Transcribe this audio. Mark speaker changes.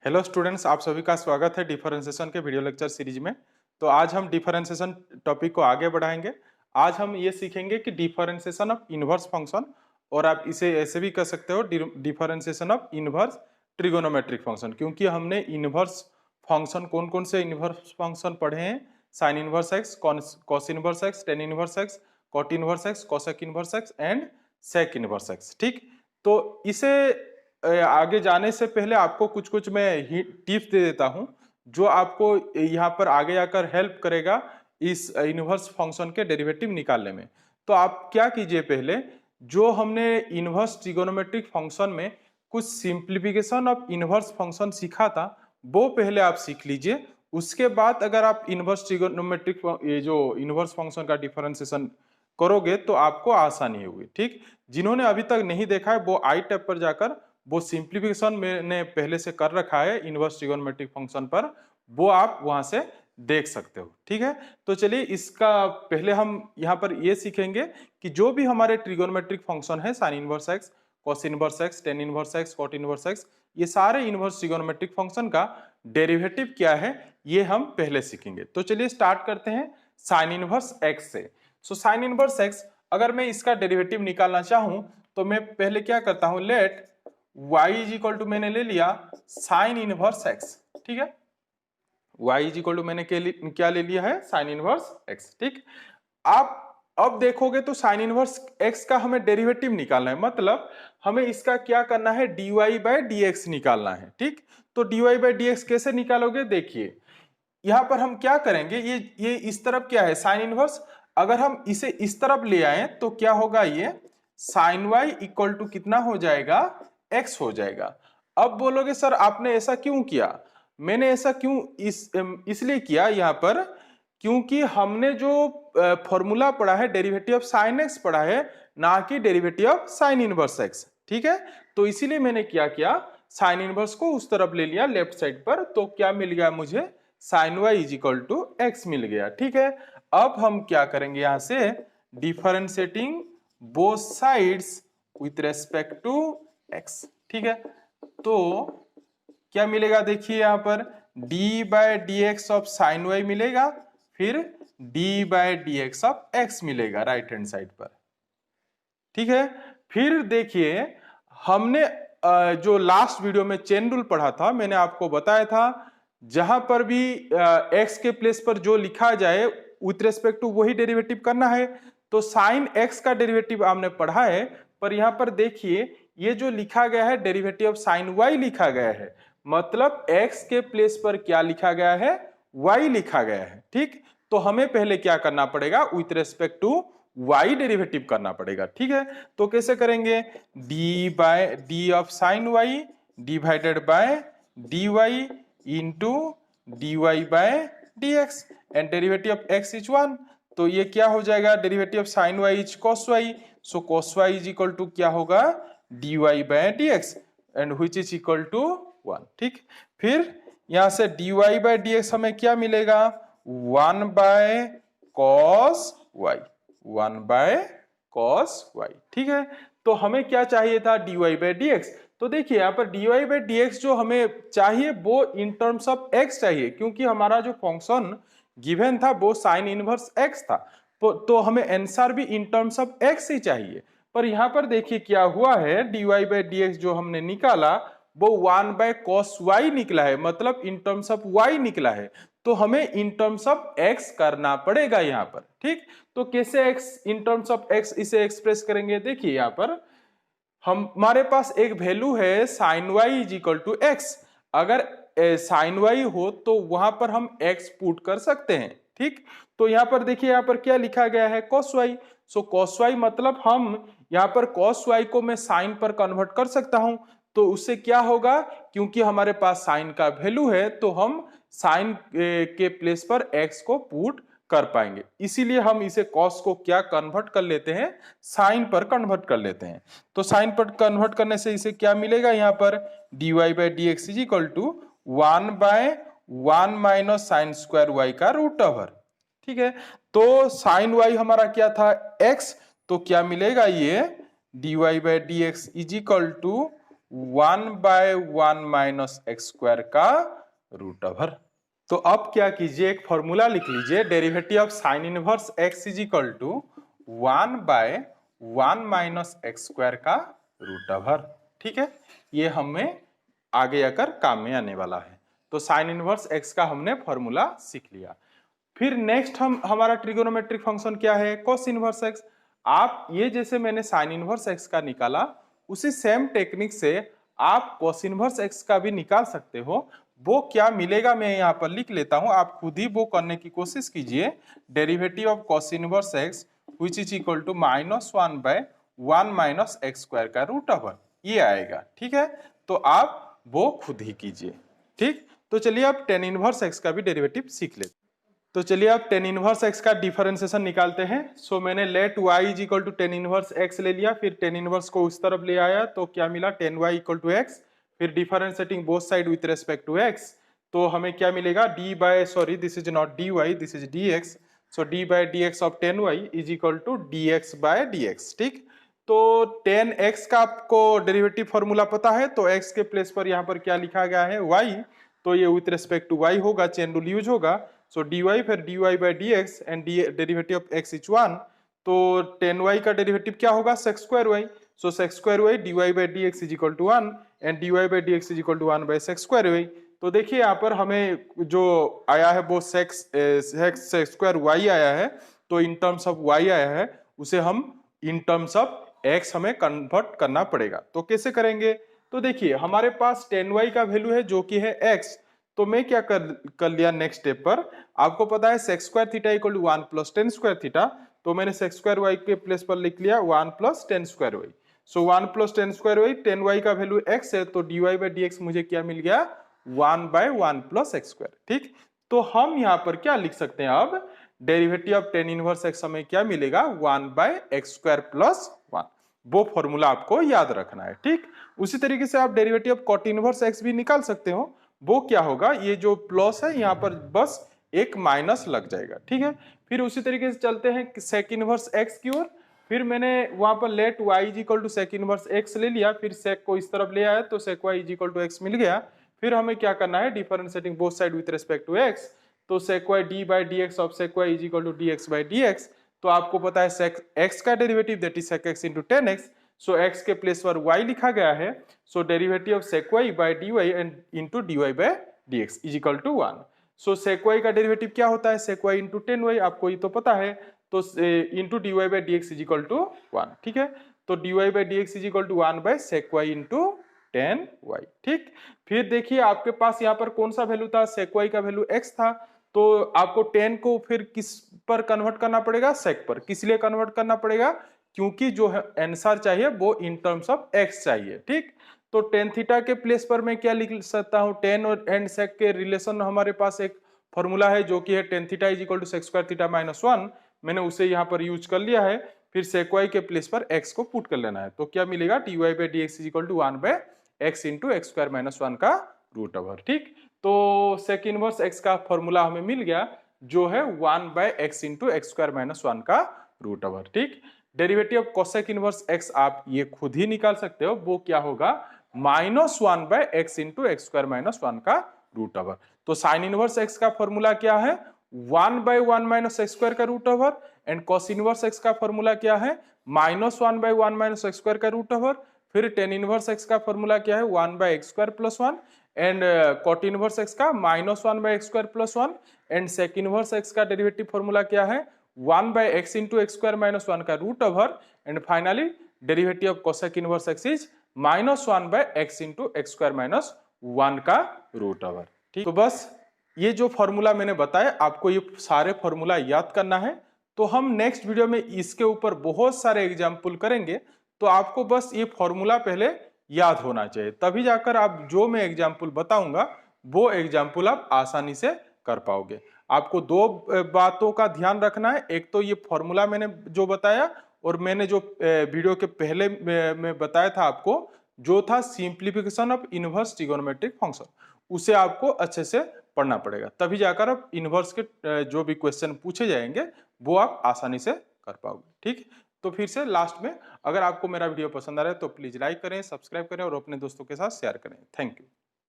Speaker 1: Hello students, आप सभी का स्वागत है डिफरेंशिएशन के वीडियो लेक्चर सीरीज में। तो आज हम डिफरेंशिएशन टॉपिक को आगे बढ़ाएंगे। आज हम ये सीखेंगे कि डिफरेंशिएशन ऑफ इनवर्स फंक्शन, और आप इसे ऐसे भी कह सकते हो differentiation of inverse trigonometric function, क्योंकि हमने इनवर्स फंक्शन कौन कौन से इनवर्स फंक्शन पढ़े हैं। Sine inverse x, cos inverse x, tan inverse x, cot inverse x, cosec inverse x and sec inverse x. ठीक, तो इसे आगे जाने से पहले आपको कुछ कुछ मैं टिप्स दे देता हूं जो आपको यहाँ पर आगे आकर हेल्प करेगा इस इनवर्स फंक्शन के डेरिवेटिव निकालने में। तो आप क्या कीजिए, पहले जो हमने इनवर्स ट्रिगोनोमेट्रिक फंक्शन में कुछ सिंप्लीफिकेशन ऑफ इनवर्स फंक्शन सीखा था वो पहले आप सीख लीजिए। उसके बाद अगर आप इनवर्स ट्रिगोनोमेट्रिक ये जो इनवर्स फंक्शन का डिफरेंशिएशन करोगे तो आपको आसानी होगी। ठीक, जिन्होंने अभी तक नहीं देखा है वो आई टैब पर जाकर वो सिंप्लीफिकेशन मैंने पहले से कर रखा है इनवर्स ट्रिगोनोमेट्रिक फंक्शन पर, वो आप वहां से देख सकते हो। ठीक है, तो चलिए इसका पहले हम यहाँ पर ये सीखेंगे कि जो भी हमारे ट्रिगोनोमेट्रिक फंक्शन है, sine inverse x, cos inverse x, tan inverse x, cot inverse x, ये सारे इनवर्स ट्रिगोनोमेट्रिक फंक्शन का डेरिवेटिव क्या है ये हम पहले सीखेंगे। तो चलिए स्टार्ट करते हैं साइन इनवर्स एक्स से। सो साइन इनवर्स एक्स अगर मैं इसका डेरिवेटिव निकालना चाहूं तो मैं पहले क्या करता हूं, let y is equal to मैंने ले लिया साइन इनवर्स एक्स। ठीक है, y इज इक्वल टू मैंने क्या ले लिया है, साइन इनवर्स एक्स। ठीक, आप अब देखोगे तो साइन इनवर्स एक्स का हमें डेरिवेटिव निकालना है, मतलब हमें इसका क्या करना है, dy बाय dx निकालना है। ठीक, तो dy बाय dx कैसे निकालोगे, देखिए यहां पर हम क्या करेंगे, ये इस तरफ क्या है साइन इनवर्स, अगर हम इसे इस तरफ ले आए तो क्या होगा, ये साइन y इक्वल टू कितना हो जाएगा, x हो जाएगा। अब बोलोगे सर आपने ऐसा क्यों किया, मैंने ऐसा क्यों इसलिए किया यहाँ पर क्योंकि हमने जो फॉर्मूला पढ़ा है डेरिवेटिव ऑफ साइन एक्स पढ़ा है, ना कि derivative of sine inverse x. ठीक है, तो इसीलिए मैंने क्या किया, साइन इनवर्स को उस तरफ ले लिया लेफ्ट साइड पर, तो क्या मिल गया मुझे, sine y is equal to x मिल गया। ठीक है, अब हम क्या करेंगे, यहां से differentiating both sides with respect to x। ठीक है, तो क्या मिलेगा, देखिए यहां पर d by d x of sine y मिलेगा, फिर d by d x of x मिलेगा राइट हैंड साइड पर। ठीक है, फिर देखिए हमने जो लास्ट वीडियो में चेन रूल पढ़ा था, मैंने आपको बताया था जहां पर भी x के प्लेस पर जो लिखा जाए विथ रेस्पेक्ट टू वही डेरिवेटिव करना है। तो साइन x का डेरिवेटिव आपने पढ़ा है, पर यहां पर देखिए ये जो लिखा गया है डेरिवेटिव ऑफ साइन y लिखा गया है, मतलब x के प्लेस पर क्या लिखा गया है, y लिखा गया है। ठीक, तो हमें पहले क्या करना पड़ेगा, with respect to y derivative करना पड़ेगा। ठीक है, तो कैसे करेंगे, d by d of sine y divided by dy into dy by dx and derivative of x is 1। तो ये क्या हो जाएगा, derivative of sine y is cos y, so cos y is equal to क्या होगा, dy by dx and which is equal to 1। ठीक, फिर यहां से dy बाय dx हमें क्या मिलेगा, 1 by cos y, 1 by cos y। ठीक है, तो हमें क्या चाहिए था, dy बाय dx। तो देखिए यहाँ पर dy बाय dx जो हमें चाहिए वो इन टर्म्स ऑफ x चाहिए, क्योंकि हमारा जो फंक्शन गिवन था वो साइन इनवर्स x था, तो हमें आंसर भी इन टर्म्स ऑफ x ही चाहिए। पर यहाँ पर देखिए क्या हुआ है, dy बाय dx जो हमने निकाला वो 1 बाय cos y निकला है, मतलब इन टर्म्स ऑफ y निकला है, तो हमें इन टर्म्स ऑफ x करना पड़ेगा यहाँ पर। ठीक, तो कैसे x in terms of x इसे एक्सप्रेस करेंगे, देखिए यहाँ पर हमारे पास एक वैल्यू है sine y is equal to x, अगर साइन y हो तो वहां पर हम x पुट कर सकते हैं। ठीक, तो यहाँ पर देखिए यहाँ पर क्या लिखा गया है, cos y, so cos y मतलब हम यहाँ पर cos y को मैं साइन पर कन्वर्ट कर सकता हूं, तो उससे क्या होगा, क्योंकि हमारे पास साइन का वैल्यू है तो हम साइन के प्लेस पर x को पुट कर पाएंगे, इसीलिए हम इसे cos को क्या कन्वर्ट कर लेते हैं, साइन पर कन्वर्ट कर लेते हैं। तो साइन पर कन्वर्ट करने से इसे क्या मिलेगा, यहाँ पर dy by dx is equal to 1 by 1 minus sine square y का रूट ओवर। ठीक है, तो साइन y हमारा क्या था, x, तो क्या मिलेगा, ये dy by dx is equal to 1/1 minus x square का रूट ओवर। तो अब क्या कीजिए, एक फॉर्मूला लिख लीजिए, derivative of sine inverse x is equal to 1/1 minus x square का रूट ओवर। ठीक है, ये हमें आगे आकर काम में आने वाला है। तो साइन इनवर्स एक्स का हमने फॉर्मूला सीख लिया। फिर नेक्स्ट हमारा ट्रिगोनोमेट्रिक फंक्शन क्या है, कोस इनवर्स एक्स। आप ये जैसे मैंने साइन इनवर्स एक्स का निकाला, उसी सेम टेक्निक से आप कोस इनवर्स एक्स का भी निकाल सकते हो। वो क्या मिलेगा मैं यहाँ पर लिख लेता हूं, आप खुद ही वो करने की कोशिश कीजिए। Derivative of cos inverse x which is equal to -1/1 minus x square का रूट ओवर, ये आएगा। ठीक है, तो आप वो खुद ही कीजिए। ठीक, तो चलिए आप टेन इनवर्स एक्स का भी डेरिवेटिव सीख लेते। तो चलिए आप टेन इनवर्स एक्स का डिफरेंशिएशन निकालते हैं। सो मैंने let y is equal to tan inverse x ले लिया, फिर टेन इनवर्स को उस तरफ ले आया, तो क्या मिला, tan y equal to x. फिर differentiating both side with respect to x, तो हमें क्या मिलेगा, this is not d y, this is d x. So d by d x of tan y is equal to d x by d x. ठीक, तो ten x का आपको derivative formula पता है, तो एक्स के प्लेस पर यहाँ पर क्या लिखा गया है, वाई, तो ये विथ रेस्पेक्ट टू वाई होगा, चेन रूल यूज होगा। सो dy फिर dy by d x and derivative of x is 1, तो 10y का डेरिवेटिव क्या होगा, sec square y. So sec square y dy by d x is equal to 1 and dy by d x is equal to 1 by sec square y. तो देखिए यहाँ पर हमें जो आया है वो सेक स्क्वायर y आया है, तो इन टर्म्स ऑफ y आया है, उसे हम इन टर्म्स ऑफ x हमें कन्वर्ट करना पड़ेगा। तो कैसे करेंगे, तो देखिए हमारे पास 10y का वैल्यू है जो कि है x, तो मैं क्या कर लिया नेक्स्ट स्टेप पर, आपको पता है sec square theta equal to 1 plus tan square theta, तो मैंने सेक स्क्वायर वाई के प्लेस पर लिख लिया 1 plus tan square y. So 1 plus tan square y, tan y का वैल्यू x है, तो dy बाई डी एक्स मुझे क्या मिल गया, 1/1 प्लस एक्स स्क्वायर। ठीक, तो हम यहाँ पर क्या लिख सकते हैं, अब derivative of ten inverse x हमें क्या मिलेगा, 1/x स्क्वायर प्लस 1। वो फॉर्मूला आपको याद रखना है। ठीक, उसी तरीके से आप derivative of cot inverse x भी निकाल सकते हो। वो क्या होगा, ये जो प्लस है यहाँ पर बस एक माइनस लग जाएगा। ठीक है, फिर उसी तरीके से चलते हैं सेक इनवर्स एक्स की ओर। फिर मैंने वहां पर let y is equal to sec inverse x ले लिया, फिर सेक को इस तरफ ले आया, तो sec y is equal to x मिल गया। फिर हमें क्या करना है, differentiating both side with respect to x, तो sec y d by d x of sec y is equal to d x by d x. तो आपको पता है सेक x का derivative that is sec x into tan x, so x के place पर y लिखा गया है। So derivative of sec y by d y and into d y by d x is equal to 1। So sec y का derivative क्या होता है, sec y into tan y, आपको ये तो पता है, तो into d y by d x is equal to 1। ठीक है, तो d y by d x is equal to 1 by sec y into tan y. ठीक, फिर देखिए आपके पास यहाँ पर कौन सा वैल्यू था, सेक y का वैल्यू x था, तो आपको 10 को फिर किस पर कन्वर्ट करना पड़ेगा, सेक पर। किस लिए कन्वर्ट करना पड़ेगा, क्योंकि जो है आंसर चाहिए वो इन टर्म्स ऑफ x चाहिए। ठीक, तो टेन थीटा के प्लेस पर मैं क्या लिख सकता हूँ, टेन और एंड सेक के रिलेशन हमारे पास एक फॉर्मूला है जो कि है tan theta is equal to sec square theta minus 1, मैंने उसे यहाँ पर यूज कर लिया है। फिर सेक y के प्लेस पर x को पुट कर लेना है, तो क्या मिलेगा, d y by d x is equal to 1 by x into x square minus 1 का रूट ओवर। ठीक, तो सेक इनवर्स x का फॉर्मूला हमें मिल गया जो है 1 by x into x square minus 1 का रूट ओवर। ठीक, derivative of cosec inverse x आप ये खुद ही निकाल सकते हो, वो क्या होगा, -1 by x into x square minus 1 का रूट ओवर। तो साइन इनवर्स x का फॉर्मूला क्या है, 1/1 माइनस एक्स स्क्वायर का root over, and cos inverse x का फॉर्मूला क्या है, -1/1 माइनस एक्स स्क्वायर का रूट ओवर। फिर टेन इनवर्स x का फॉर्मूला क्या है, 1 by x square plus 1, and cot inverse x का -1 by x square plus 1, and sec inverse x का डेरिवेटिव फॉर्मूला क्या है, 1 by x into x square minus 1 का root over, and finally derivative of cosec inverse x is -1 by x into x square minus 1 का root over. ठीक, तो बस ये जो फॉर्मूला मैंने बताया आपको ये सारे फॉर्मूला याद करना है। तो हम नेक्स्ट वीडियो में इसके ऊपर बहुत सारे एग्जाम्पल करेंगे, तो आपको बस ये फॉर्मूला पहले याद होना चाहिए, तभी जाकर आप जो मैं एग्जाम्पल बताऊंगा वो एग्जाम्पल आप आसानी से कर पाओगे। आपको दो बातों का ध्यान रखना है, एक तो ये फॉर्मूला मैंने जो बताया, और मैंने जो वीडियो के पहले में बताया था आपको, जो था simplification of inverse trigonometric function, उसे आपको अच्छे से पढ़ना पड़ेगा, तभी जाकर आप इनवर्स के जो भी क्वेश्चन पूछे जाएंगे वो आप आसानी से कर पाओगे। ठीक, तो फिर से लास्ट में, अगर आपको मेरा वीडियो पसंद आ रहा है तो प्लीज लाइक करें, सब्सक्राइब करें और अपने दोस्तों के साथ शेयर करें। Thank you.